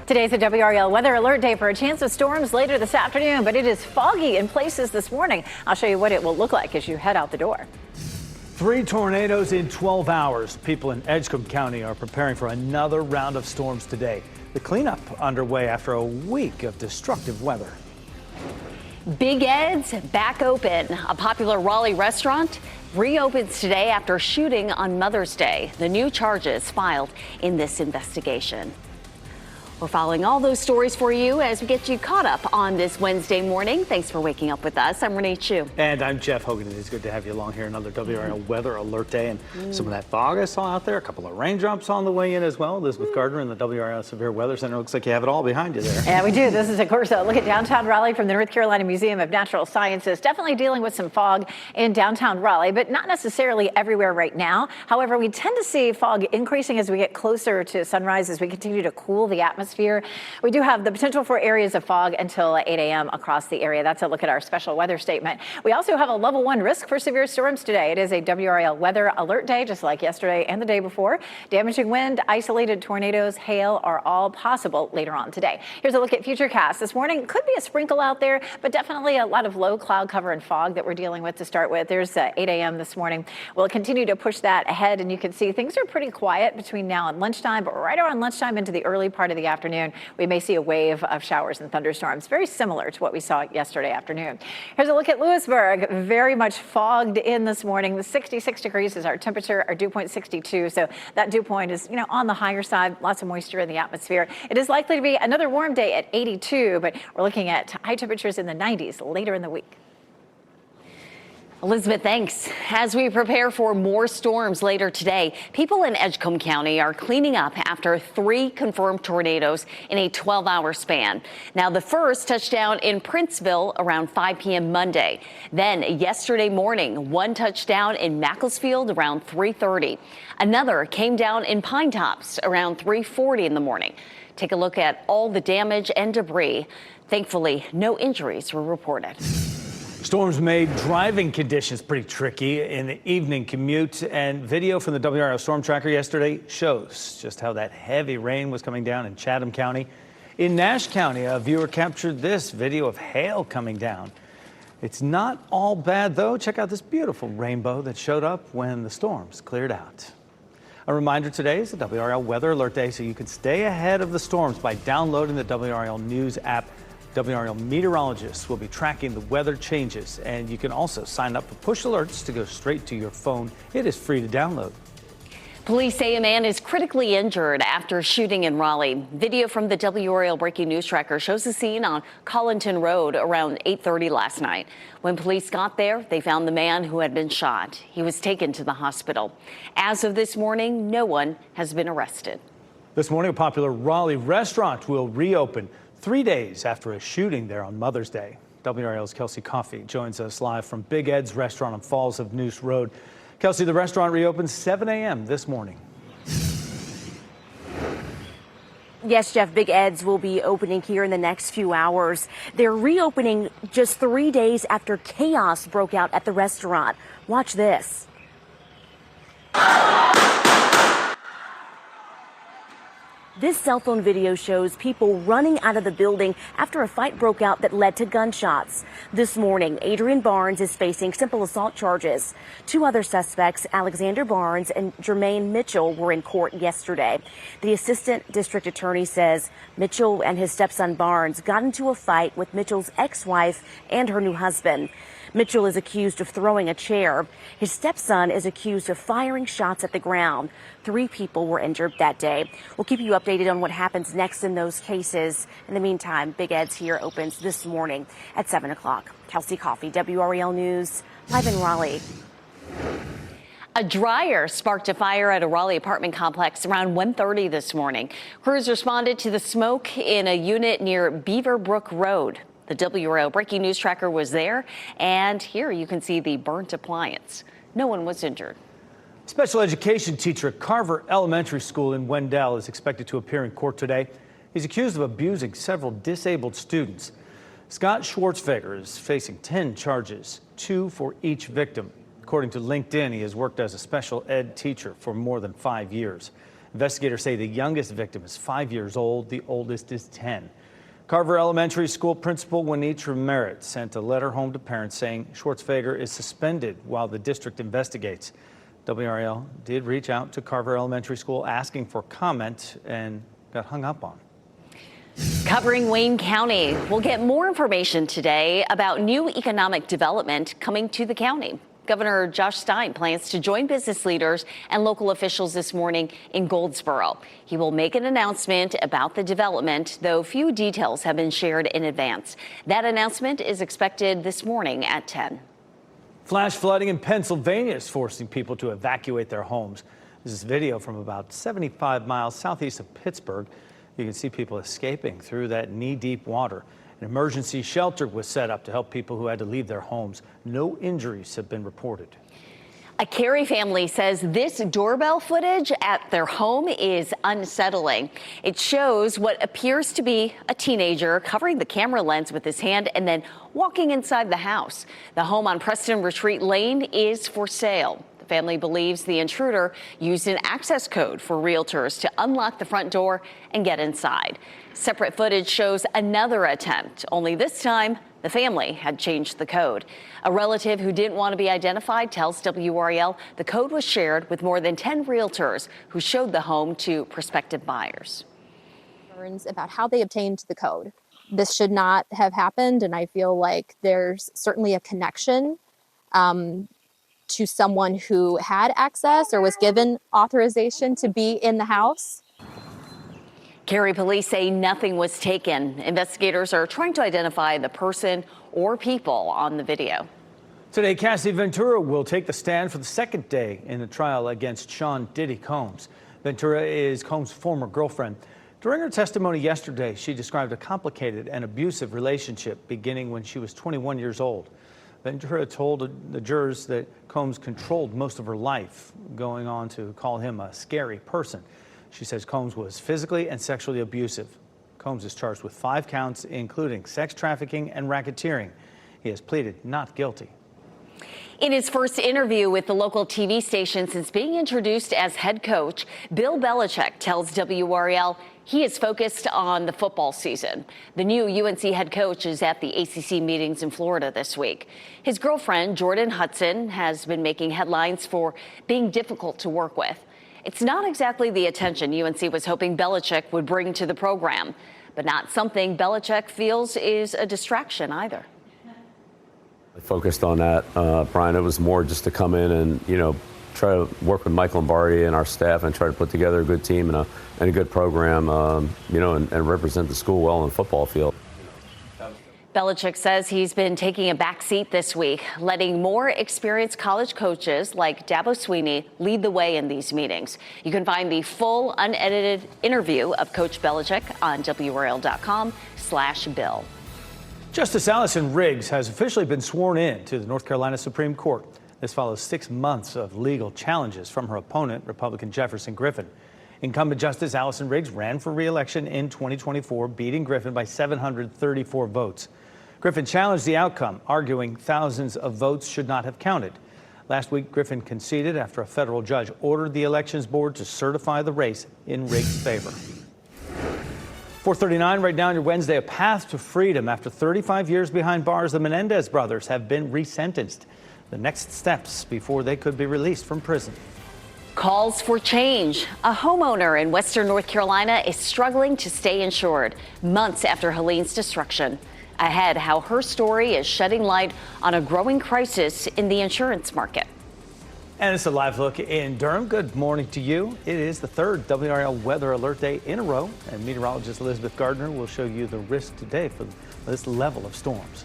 Today's a WRAL weather alert day for a chance of storms later this afternoon, but it is foggy in places this morning. I'll show you what it will look like as you head out the door. 3 tornadoes in 12 hours. People in Edgecombe County are preparing for another round of storms today. The cleanup underway after a week of destructive weather. Big Ed's back open. A popular Raleigh restaurant reopens today after shooting on Mother's Day. The new charges filed in this investigation. We're following all those stories for you as we get you caught up on this Wednesday morning. Thanks for waking up with us. I'm Renee Chu. And I'm Jeff Hogan. It is good to have you along here. Another WRAL weather alert day. And some of that fog I saw out there, a couple of raindrops on the way in as well. Elizabeth Gardner in the WRAL Severe Weather Center. Looks like you have it all behind you there. Yeah, we do. This is, of course, a look at downtown Raleigh from the North Carolina Museum of Natural Sciences. Definitely dealing with some fog in downtown Raleigh, but not necessarily everywhere right now. However, we tend to see fog increasing as we get closer to sunrise, as we continue to cool the atmosphere. We do have the potential for areas of fog until 8 a.m. across the area. That's a look at our special weather statement. We also have a level 1 risk for severe storms today. It is a WRAL weather alert day, just like yesterday and the day before. Damaging wind, isolated tornadoes, hail are all possible later on today. Here's a look at futurecast. This morning could be a sprinkle out there, but definitely a lot of low cloud cover and fog that we're dealing with to start with. There's 8 a.m. this morning. We'll continue to push that ahead, and you can see things are pretty quiet between now and lunchtime, but right around lunchtime into the early part of the afternoon, we may see a wave of showers and thunderstorms, very similar to what we saw yesterday afternoon. Here's a look at Lewisburg. Very much fogged in this morning. The 66 degrees is our temperature, our dew point 62. So that dew point is, on the higher side, lots of moisture in the atmosphere. It is likely to be another warm day at 82, but we're looking at high temperatures in the 90s later in the week. Elizabeth, thanks. As we prepare for more storms later today, people in Edgecombe County are cleaning up after 3 confirmed tornadoes in a 12-hour span. Now, the first touched down in Princeville around 5 p.m. Monday. Then yesterday morning, one touched down in Macclesfield around 3:30. Another came down in Pine Tops around 3:40 in the morning. Take a look at all the damage and debris. Thankfully, no injuries were reported. Storms made driving conditions pretty tricky in the evening commute, and video from the WRAL Storm Tracker yesterday shows just how that heavy rain was coming down in Chatham County. In Nash County, a viewer captured this video of hail coming down. It's not all bad, though. Check out this beautiful rainbow that showed up when the storms cleared out. A reminder, today is the WRAL Weather Alert Day, so you can stay ahead of the storms by downloading the WRAL News app. WRAL meteorologists will be tracking the weather changes, and you can also sign up for push alerts to go straight to your phone. It is free to download. Police say a man is critically injured after shooting in Raleigh. Video from the WRAL Breaking News Tracker shows the scene on Collinton Road around 8:30 last night. When police got there, they found the man who had been shot. He was taken to the hospital. As of this morning, no one has been arrested. This morning, a popular Raleigh restaurant will reopen 3 days after a shooting there on Mother's Day. WRAL's Kelsey Coffey joins us live from Big Ed's restaurant on Falls of Noose Road. Kelsey, the restaurant reopens 7 a.m. this morning. Yes, Jeff, Big Ed's will be opening here in the next few hours. They're reopening just 3 days after chaos broke out at the restaurant. Watch this. This cell phone video shows people running out of the building after a fight broke out that led to gunshots. This morning, Adrian Barnes is facing simple assault charges. 2 other suspects, Alexander Barnes and Jermaine Mitchell, were in court yesterday. The assistant district attorney says Mitchell and his stepson Barnes got into a fight with Mitchell's ex-wife and her new husband. Mitchell is accused of throwing a chair. His stepson is accused of firing shots at the ground. 3 people were injured that day. We'll keep you updated on what happens next in those cases. In the meantime, Big Ed's here opens this morning at 7 o'clock. Kelsey Coffey, WRAL News, live in Raleigh. A dryer sparked a fire at a Raleigh apartment complex around 1:30 this morning. Crews responded to the smoke in a unit near Beaver Brook Road. The WRAL Breaking News Tracker was there, and here you can see the burnt appliance. No one was injured. Special education teacher at Carver Elementary School in Wendell is expected to appear in court today. He's accused of abusing several disabled students. Scott Schwartzfeger is facing 10 charges, 2 for each victim. According to LinkedIn, he has worked as a special ed teacher for more than 5 years. Investigators say the youngest victim is 5 years old. The oldest is 10. Carver Elementary School Principal Juanitra Merritt sent a letter home to parents saying Schwartzfeger is suspended while the district investigates. WRAL did reach out to Carver Elementary School asking for comment and got hung up on. Covering Wayne County, we'll get more information today about new economic development coming to the county. Governor Josh Stein plans to join business leaders and local officials this morning in Goldsboro. He will make an announcement about the development, though few details have been shared in advance. That announcement is expected this morning at 10. Flash flooding in Pennsylvania is forcing people to evacuate their homes. This is video from about 75 miles southeast of Pittsburgh. You can see people escaping through that knee-deep water. An emergency shelter was set up to help people who had to leave their homes. No injuries have been reported. A Cary family says this doorbell footage at their home is unsettling. It shows what appears to be a teenager covering the camera lens with his hand and then walking inside the house. The home on Preston Retreat Lane is for sale. The family believes the intruder used an access code for realtors to unlock the front door and get inside. Separate footage shows another attempt, only this time the family had changed the code. A relative who didn't want to be identified tells WRAL the code was shared with more than 10 realtors who showed the home to prospective buyers. About how they obtained the code. This should not have happened, and I feel like there's certainly a connection to someone who had access or was given authorization to be in the house. Cary police say nothing was taken. Investigators are trying to identify the person or people on the video. Today, Cassie Ventura will take the stand for the second day in the trial against Sean Diddy Combs. Ventura is Combs' former girlfriend. During her testimony yesterday, she described a complicated and abusive relationship beginning when she was 21 years old. Ventura told the jurors that Combs controlled most of her life, going on to call him a scary person. She says Combs was physically and sexually abusive. Combs is charged with 5 counts, including sex trafficking and racketeering. He has pleaded not guilty. In his first interview with the local TV station since being introduced as head coach, Bill Belichick tells WRAL he is focused on the football season. The new UNC head coach is at the ACC meetings in Florida this week. His girlfriend, Jordan Hudson, has been making headlines for being difficult to work with. It's not exactly the attention UNC was hoping Belichick would bring to the program, but not something Belichick feels is a distraction either. I focused on that, Brian. It was more just to come in and, try to work with Mike Lombardi and our staff and try to put together a good team and a good program, and represent the school well on the football field. Belichick says he's been taking a back seat this week, letting more experienced college coaches like Dabo Swinney lead the way in these meetings. You can find the full unedited interview of Coach Belichick on WRAL.com/Bill. Justice Allison Riggs has officially been sworn in to the North Carolina Supreme Court. This follows 6 months of legal challenges from her opponent, Republican Jefferson Griffin. Incumbent Justice Allison Riggs ran for re-election in 2024, beating Griffin by 734 votes. Griffin challenged the outcome, arguing thousands of votes should not have counted. Last week, Griffin conceded after a federal judge ordered the elections board to certify the race in Riggs' favor. 4:39 right now on your Wednesday. A path to freedom. After 35 years behind bars, the Menendez brothers have been resentenced. The next steps before they could be released from prison. Calls for change. A homeowner in western North Carolina is struggling to stay insured months after Helene's destruction. Ahead, how her story is shedding light on a growing crisis in the insurance market. And it's a live look in Durham. Good morning to you. It is the 3rd WRAL weather alert day in a row, and meteorologist Elizabeth Gardner will show you the risk today for this level of storms.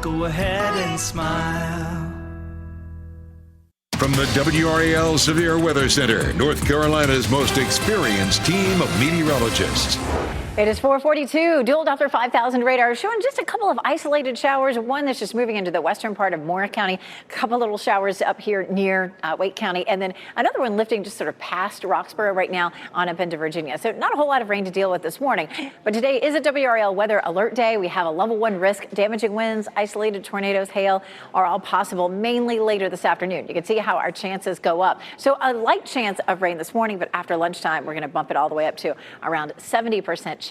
Go ahead and smile. From the WRAL Severe Weather Center, North Carolina's most experienced team of meteorologists. It is 442. Dual Doppler 5000 radar showing just a couple of isolated showers. One that's just moving into the western part of Moore County. A couple little showers up here near Wake County. And then another one lifting just sort of past Roxborough right now on up into Virginia. So not a whole lot of rain to deal with this morning. But today is a WRAL weather alert day. We have a level 1 risk. Damaging winds, isolated tornadoes, hail are all possible, mainly later this afternoon. You can see how our chances go up. So a light chance of rain this morning, but after lunchtime, we're going to bump it all the way up to around 70% chance.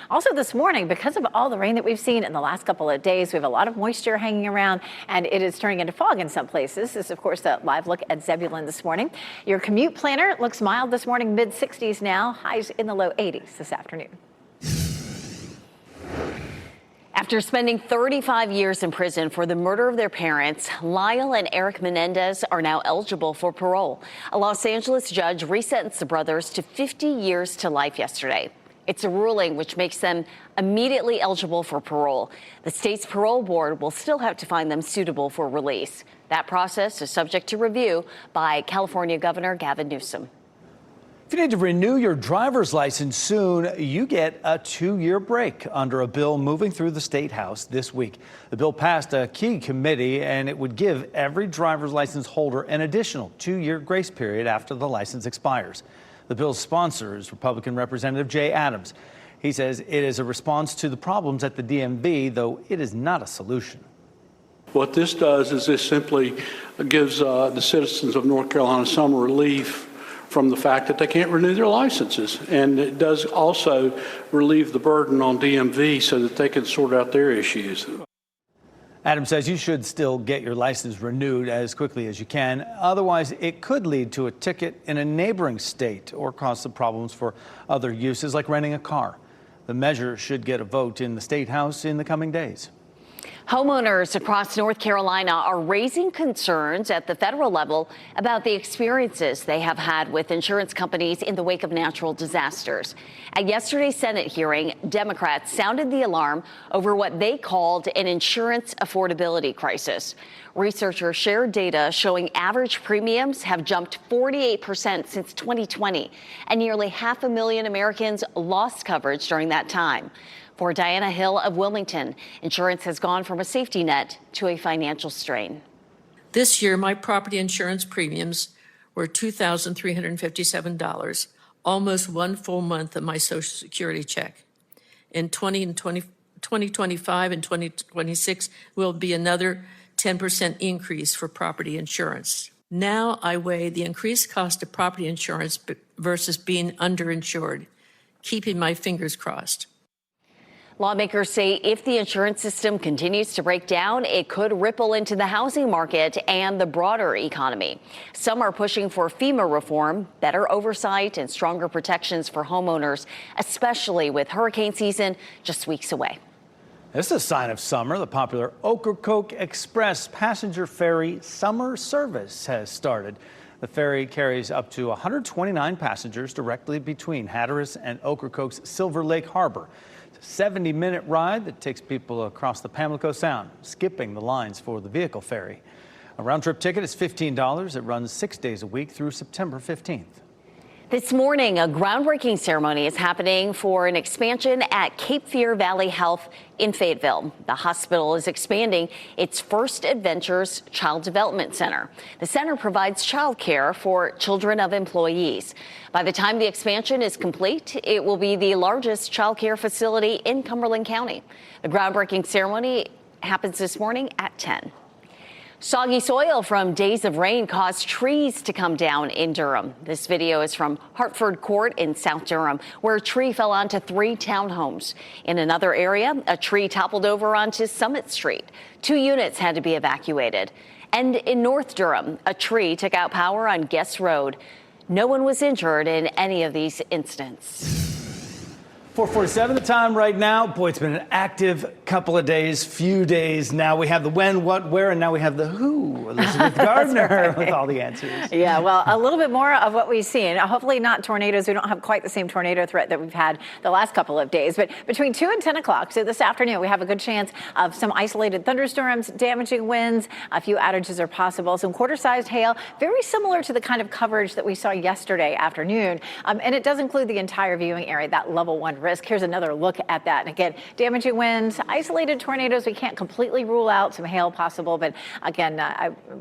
Also this morning, because of all the rain that we've seen in the last couple of days, we have a lot of moisture hanging around, and it is turning into fog in some places. This is, of course, a live look at Zebulon this morning. Your commute planner looks mild this morning, mid-60s now, highs in the low 80s this afternoon. After spending 35 years in prison for the murder of their parents, Lyle and Eric Menendez are now eligible for parole. A Los Angeles judge resentenced the brothers to 50 years to life yesterday. It's a ruling which makes them immediately eligible for parole. The state's parole board will still have to find them suitable for release. That process is subject to review by California Governor Gavin Newsom. If you need to renew your driver's license soon, you get a 2-year break under a bill moving through the State House this week. The bill passed a key committee, and it would give every driver's license holder an additional 2-year grace period after the license expires. The bill's sponsor is Republican Representative Jay Adams. He says it is a response to the problems at the DMV, though it is not a solution. What this does is this simply gives the citizens of North Carolina some relief from the fact that they can't renew their licenses. And it does also relieve the burden on DMV so that they can sort out their issues. Adams says you should still get your license renewed as quickly as you can. Otherwise, it could lead to a ticket in a neighboring state or cause some problems for other uses like renting a car. The measure should get a vote in the State House in the coming days. Homeowners across North Carolina are raising concerns at the federal level about the experiences they have had with insurance companies in the wake of natural disasters. At yesterday's Senate hearing, Democrats sounded the alarm over what they called an insurance affordability crisis. Researchers shared data showing average premiums have jumped 48% since 2020, and nearly 500,000 Americans lost coverage during that time. For Diana Hill of Wilmington, insurance has gone from a safety net to a financial strain. This year, my property insurance premiums were $2,357, almost one full month of my Social Security check. In 2025 and 2026 will be another 10% increase for property insurance. Now I weigh the increased cost of property insurance versus being underinsured, keeping my fingers crossed. Lawmakers say if the insurance system continues to break down, it could ripple into the housing market and the broader economy. Some are pushing for FEMA reform, better oversight, and stronger protections for homeowners, especially with hurricane season just weeks away. This is a sign of summer. The popular Ocracoke Express passenger ferry summer service has started. The ferry carries up to 129 passengers directly between Hatteras and Ocracoke's Silver Lake Harbor. It's a 70-minute ride that takes people across the Pamlico Sound, skipping the lines for the vehicle ferry. A round-trip ticket is $15. It runs 6 days a week through September 15th. This morning, a groundbreaking ceremony is happening for an expansion at Cape Fear Valley Health in Fayetteville. The hospital is expanding its First Adventures Child Development Center. The center provides child care for children of employees. By the time the expansion is complete, it will be the largest child care facility in Cumberland County. The groundbreaking ceremony happens this morning at 10. Soggy soil from days of rain caused trees to come down in Durham. This video is from Hartford Court in South Durham, where a tree fell onto 3 townhomes. In another area, a tree toppled over onto Summit Street. 2 units had to be evacuated. And in North Durham, a tree took out power on Guest Road. No one was injured in any of these incidents. 4:47 the time right now. Boy, it's been an active couple of days, few days. Now we have the when, what, where, and now we have the who. Elizabeth Gardner with all the answers. Yeah, well, a little bit more of what we've seen. Hopefully not tornadoes. We don't have quite the same tornado threat that we've had the last couple of days. But between 2 and 10 o'clock, so this afternoon, we have a good chance of some isolated thunderstorms, damaging winds. A few outages are possible. Some quarter-sized hail, very similar to the kind of coverage that we saw yesterday afternoon. And it does include the entire viewing area, that level 1 risk. Here's another look at that. And again, damaging winds, isolated tornadoes. We can't completely rule out some hail possible. But again,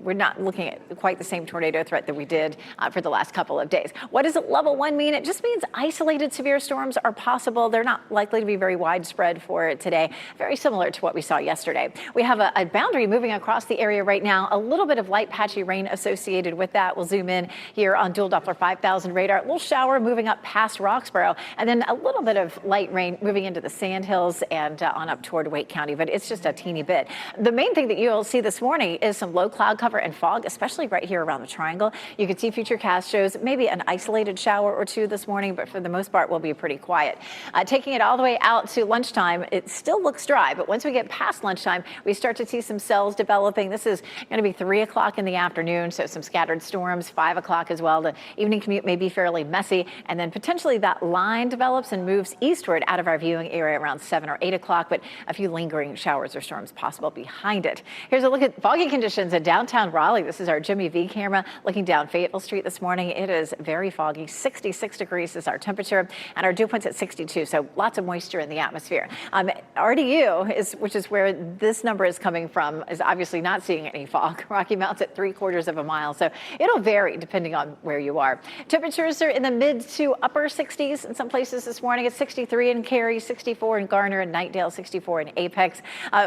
we're not looking at quite the same tornado threat that we did for the last couple of days. What does level 1 mean? It just means isolated severe storms are possible. They're not likely to be very widespread for today. Very similar to what we saw yesterday. We have a boundary moving across the area right now. A little bit of light patchy rain associated with that. We'll zoom in here on dual Doppler 5000 radar. A little shower moving up past Roxborough, and then a little bit of light rain moving into the Sandhills and on up toward Wake County, but it's just a teeny bit. The main thing that you'll see this morning is some low cloud cover and fog, especially right here around the triangle. You can see Futurecast shows maybe an isolated shower or two this morning, but for the most part, we'll be pretty quiet. Taking it all the way out to lunchtime, it still looks dry, but once we get past lunchtime, we start to see some cells developing. This is going to be 3 o'clock in the afternoon, so some scattered storms, 5 o'clock as well. The evening commute may be fairly messy, and then potentially that line develops and moves eastward out of our viewing area around 7 or 8 o'clock, but a few lingering showers or storms possible behind it. Here's a look at foggy conditions in downtown Raleigh. This is our Jimmy V camera looking down Fayetteville Street this morning. It is very foggy. 66 degrees is our temperature, and our dew point's at 62, so lots of moisture in the atmosphere. RDU, which is where this number is coming from, is obviously not seeing any fog. Rocky Mount's at 3/4 of a mile, so it'll vary depending on where you are. Temperatures are in the mid to upper 60s in some places this morning. It's 63 in Cary, 64 in Garner, and Knightdale, 64 in Apex.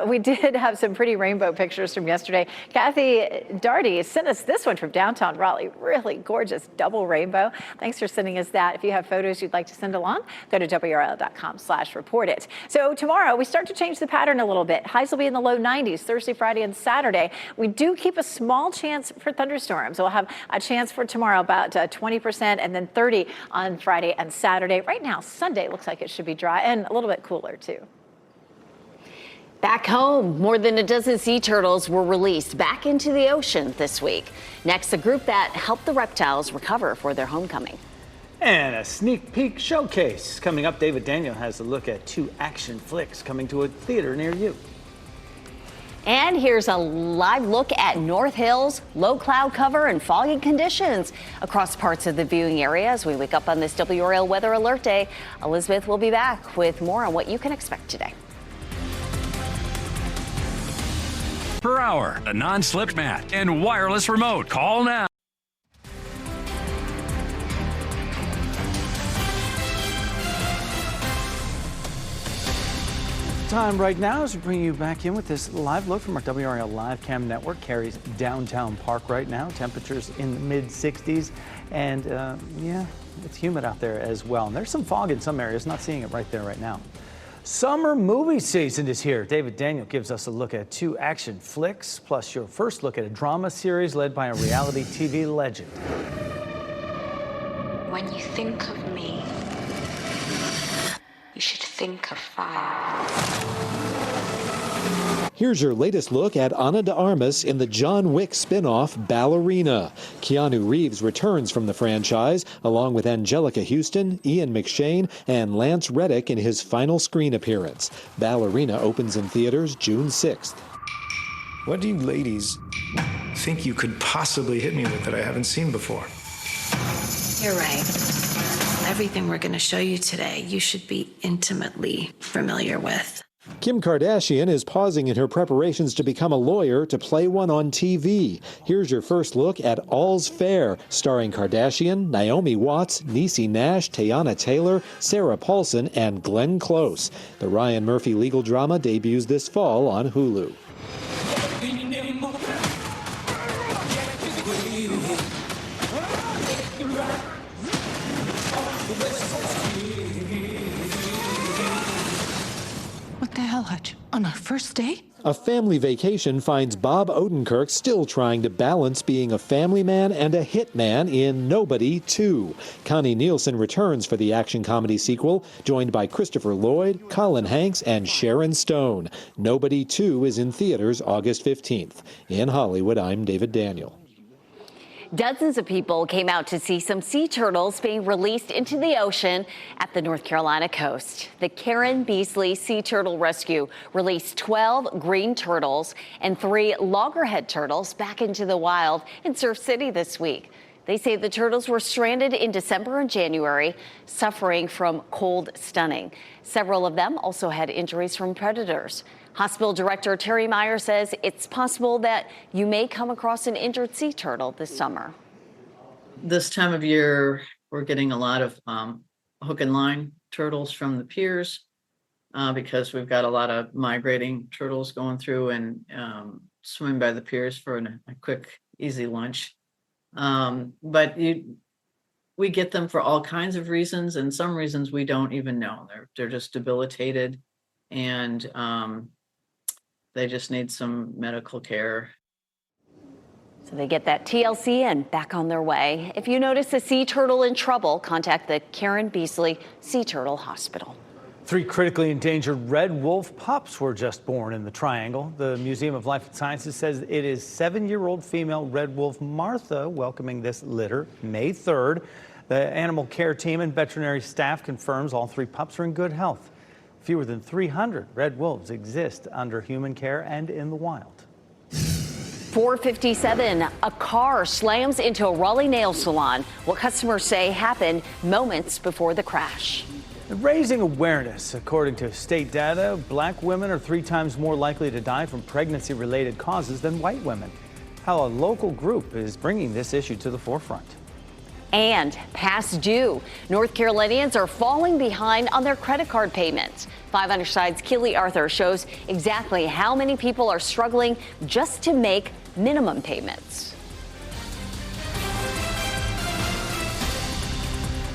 We did have some pretty rainbow pictures from yesterday. Kathy Darty sent us this one from downtown Raleigh. Really gorgeous double rainbow. Thanks for sending us that. If you have photos you'd like to send along, go to WRAL.com/report it. So tomorrow we start to change the pattern a little bit. Highs will be in the low 90s Thursday, Friday, and Saturday. We do keep a small chance for thunderstorms. We'll have a chance for tomorrow about 20% and then 30 on Friday and Saturday. Right now, Sunday looks like it should be dry and a little bit cooler too. Back home, more than a dozen sea turtles were released back into the ocean this week. Next, the group that helped the reptiles recover for their homecoming. And a sneak peek showcase. Coming up, David Daniel has a look at 2 action flicks coming to a theater near you. And here's a live look at North Hills, low cloud cover and foggy conditions across parts of the viewing area as we wake up on this WRAL Weather Alert Day. Elizabeth will be back with more on what you can expect today. Per hour, a non-slip mat, and wireless remote. Call now. Time right now as we bring you back in with this live look from our WRAL Live Cam network. Carries downtown Park right now. Temperatures in the mid 60s, and yeah, it's humid out there as well. And there's some fog in some areas. Not seeing it right there right now. Summer movie season is here. David Daniel gives us a look at 2 action flicks, plus your first look at a drama series led by a reality TV legend. When you think of me, you should think of fire. Here's your latest look at Ana de Armas in the John Wick spin-off Ballerina. Keanu Reeves returns from the franchise, along with Angelica Houston, Ian McShane, and Lance Reddick in his final screen appearance. Ballerina opens in theaters June 6th. What do you ladies think you could possibly hit me with that I haven't seen before? You're right. Everything we're going to show you today, you should be intimately familiar with. Kim Kardashian is pausing in her preparations to become a lawyer to play one on TV. Here's your first look at All's Fair, starring Kardashian, Naomi Watts, Niecy Nash, Teyana Taylor, Sarah Paulson, and Glenn Close. The Ryan Murphy legal drama debuts this fall on Hulu. What the hell, Hutch? On our first date? A family vacation finds Bob Odenkirk still trying to balance being a family man and a hitman in Nobody 2. Connie Nielsen returns for the action comedy sequel, joined by Christopher Lloyd, Colin Hanks, and Sharon Stone. Nobody 2 is in theaters August 15th. In Hollywood, I'm David Daniel. Dozens of people came out to see some sea turtles being released into the ocean at the North Carolina coast. The Karen Beasley Sea Turtle Rescue released 12 green turtles and 3 loggerhead turtles back into the wild in Surf City this week. They say the turtles were stranded in December and January, suffering from cold stunning. Several of them also had injuries from predators. Hospital Director Terry Meyer says it's possible that you may come across an injured sea turtle this summer. This time of year, we're getting a lot of hook and line turtles from the piers because we've got a lot of migrating turtles going through and swimming by the piers for a quick, easy lunch. But we get them for all kinds of reasons, and some reasons we don't even know. They're just debilitated, and they just need some medical care. So they get that TLC and back on their way. If you notice a sea turtle in trouble, contact the Karen Beasley Sea Turtle Hospital. 3 critically endangered red wolf pups were just born in the Triangle. The Museum of Life and Sciences says it is 7-year-old female red wolf Martha welcoming this litter May 3rd. The animal care team and veterinary staff confirms all 3 pups are in good health. Fewer than 300 red wolves exist under human care and in the wild. 4:57, a car slams into a Raleigh nail salon. What customers say happened moments before the crash. Raising awareness. According to state data, black women are 3 times more likely to die from pregnancy-related causes than white women. How a local group is bringing this issue to the forefront. And past due. North Carolinians are falling behind on their credit card payments. 5 Under Side's Keely Arthur shows exactly how many people are struggling just to make minimum payments.